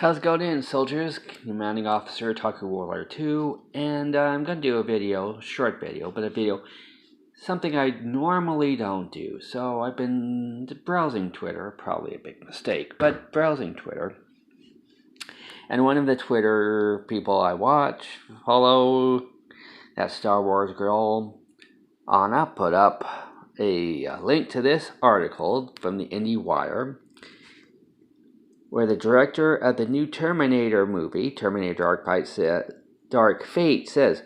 How's it going, soldiers? Commanding Officer Tucker Warlord 2, and I'm going to do a video, short video, but a video, something I normally don't do. So I've been browsing Twitter, probably a big mistake, but browsing Twitter. And one of the Twitter people I watch, follow, ThatStarWarsGirl, Anna, put up a link to this article from the IndieWire, where the director of the new Terminator movie, Terminator Dark Fate, says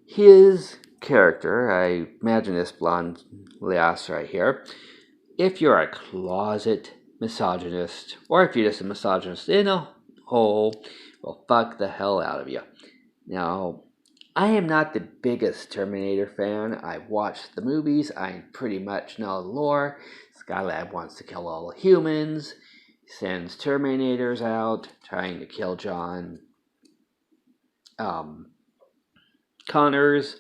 his character, I imagine this blonde lass right here, if you're a closet misogynist, or if you're just a misogynist in a hole, well, fuck the hell out of you. Now, I am not the biggest Terminator fan. I've watched the movies. I pretty much know the lore. Skylab wants to kill all the humans. Sends Terminators out, trying to kill John Connors.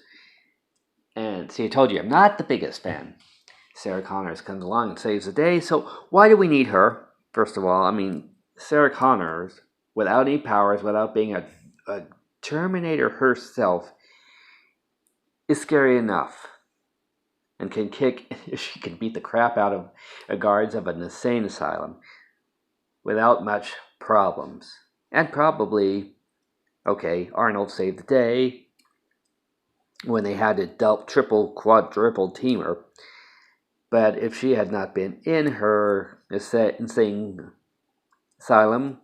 And see, I told you, I'm not the biggest fan. Sarah Connors comes along and saves the day. So why do we need her? First of all, I mean, Sarah Connors, without any powers, without being a Terminator herself, is scary enough. And she can beat the crap out of the guards of an insane asylum without much problems. And probably, okay, Arnold saved the day when they had to triple, quadruple team her. But if she had not been in her insane asylum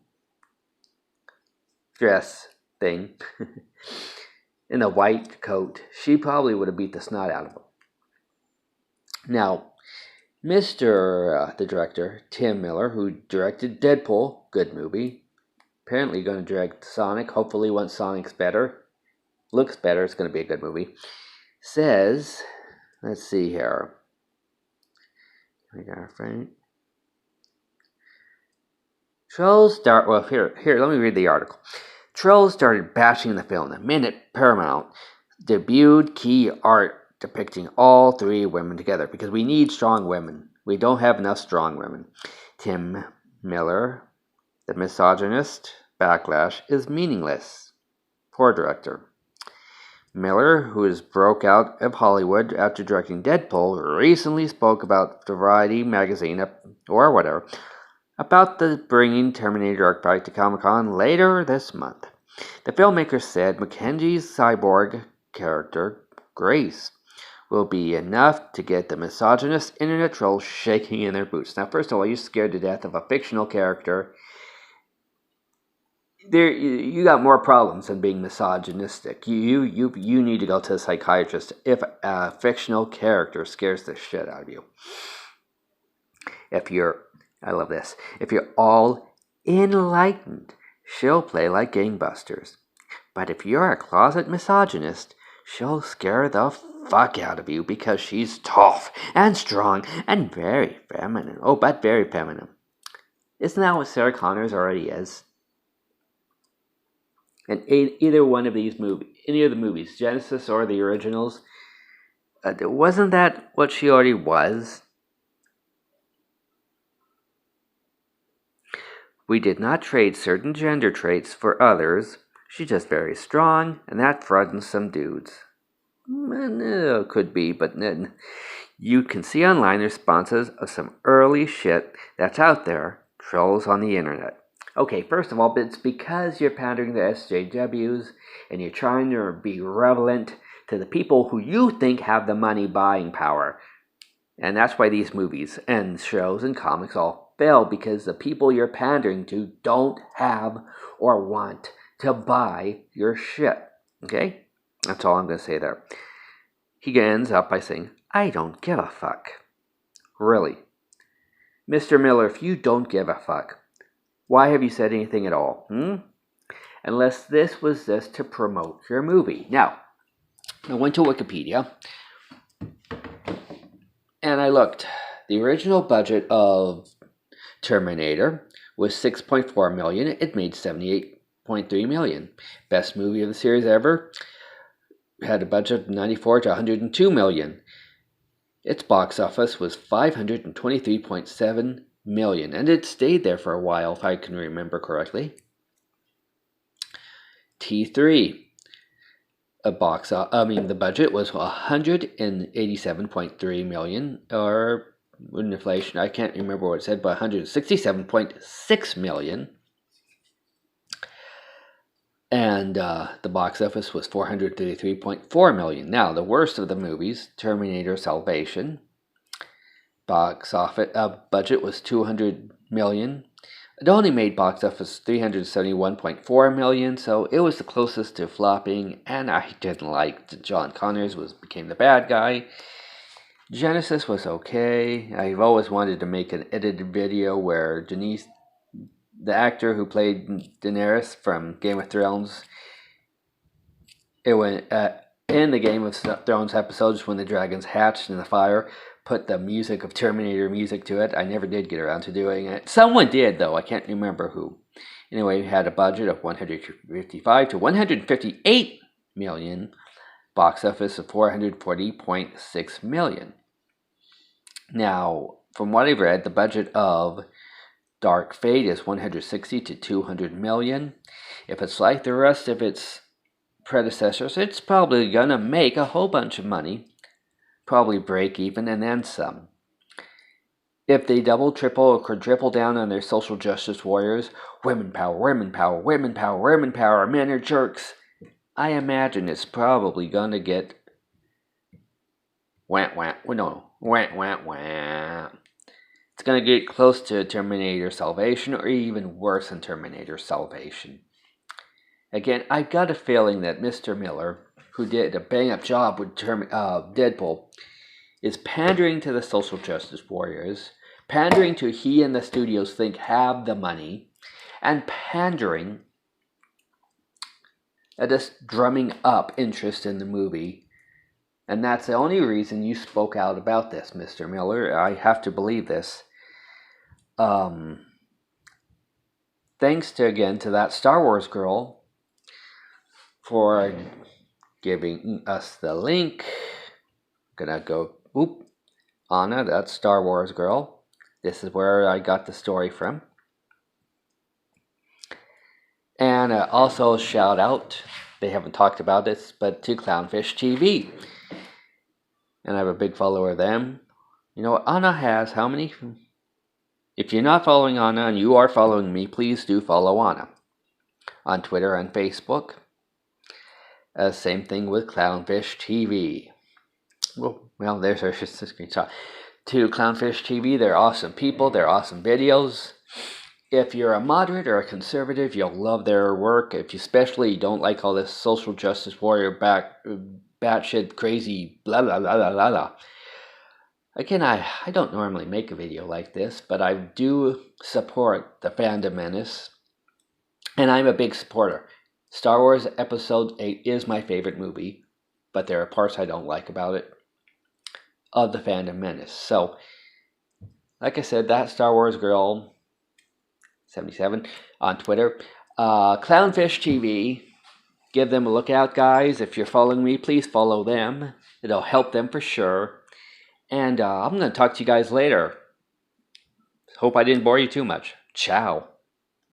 dress thing, in a white coat, she probably would have beat the snot out of him. Now, the director, Tim Miller, who directed Deadpool, good movie, apparently going to direct Sonic, hopefully once Sonic's looks better, it's going to be a good movie, says, let's see here, Trolls let me read the article. Trolls started bashing the film the minute Paramount debuted key art depicting all three women together, because we need strong women. We don't have enough strong women. Tim Miller, the misogynist backlash is meaningless. Poor director. Miller, who is broke out of Hollywood after directing Deadpool, recently spoke about Variety magazine, or whatever, about the bringing Terminator Dark Fate to Comic-Con later this month. The filmmaker said Mackenzie's cyborg character, Grace, will be enough to get the misogynist internet trolls shaking in their boots. Now, first of all, you're scared to death of a fictional character. You got more problems than being misogynistic. You need to go to a psychiatrist if a fictional character scares the shit out of you. I love this. If you're all enlightened, she'll play like gangbusters. But if you're a closet misogynist, she'll scare the fuck out of you because she's tough and strong and very feminine. Oh, but very feminine. Isn't that what Sarah Connors already is? And either one of these movies, any of the movies, Genesis or the originals, wasn't that what she already was? We did not trade certain gender traits for others. She's just very strong, and that frightens some dudes. Could be, but you can see online responses of some early shit that's out there, trolls on the internet. Okay, first of all, it's because you're pandering the SJWs, and you're trying to be relevant to the people who you think have the money buying power. And that's why these movies and shows and comics all fail, because the people you're pandering to don't have or want to buy your shit. Okay? That's all I'm going to say there. He ends up by saying, I don't give a fuck. Really? Mr. Miller, if you don't give a fuck, why have you said anything at all? Unless this was just to promote your movie. Now, I went to Wikipedia, and I looked. The original budget of Terminator was $6.4 million. It made $78.3 million. Best movie of the series ever. Had a budget of $94 to $102 million. Its box office was $523.7 million, and it stayed there for a while, if I can remember correctly. T3. The budget was 187.3 million, or with inflation, I can't remember what it said, but 167.6 million. And the box office was 433.4 million. Now, the worst of the movies, Terminator Salvation, box office budget was 200 million. It only made box office 371.4 million, so it was the closest to flopping, and I didn't like that John Connors became the bad guy. Genesis was okay. I've always wanted to make an edited video where Denise, the actor who played Daenerys from Game of Thrones, in the Game of Thrones episodes when the dragons hatched in the fire, put the music of Terminator music to it. I never did get around to doing it. Someone did, though. I can't remember who. Anyway, we had a budget of 155 to 158 million. Box office of 440.6 million. Now, from what I've read, the budget of Dark Fate is 160 to 200 million. If it's like the rest of its predecessors, it's probably gonna make a whole bunch of money. Probably break even and then some. If they double, triple, or quadruple down on their social justice warriors, women power, women power, women power, women power, men are jerks, I imagine it's probably gonna get wah. It's gonna get close to Terminator Salvation, or even worse than Terminator Salvation. Again, I got a feeling that Mr. Miller, who did a bang-up job with Deadpool, is pandering to the social justice warriors, pandering to he and the studios think have the money, and pandering at just drumming up interest in the movie. And that's the only reason you spoke out about this, Mr. Miller. I have to believe this. Thanks to that Star Wars girl for giving us the link. Gonna go, Anna, that's Star Wars Girl. This is where I got the story from. And also shout out, they haven't talked about this, but to Clownfish TV. And I have a big follower of them. You know what, Anna has how many? If you're not following Anna and you are following me, please do follow Anna on Twitter and Facebook. Same thing with Clownfish TV. Well, there's our screenshot. To Clownfish TV, they're awesome people. They're awesome videos. If you're a moderate or a conservative, you'll love their work. If you especially don't like all this social justice warrior batshit crazy blah blah blah blah blah blah. Again, I don't normally make a video like this, but I do support the fandom menace, and I'm a big supporter. Star Wars Episode 8 is my favorite movie, but there are parts I don't like about it, of the fandom menace. So, like I said, that Star Wars Girl 77 on Twitter, Clownfish TV, give them a look out, guys. If you're following me, please follow them. It'll help them for sure. And I'm going to talk to you guys later. Hope I didn't bore you too much. Ciao.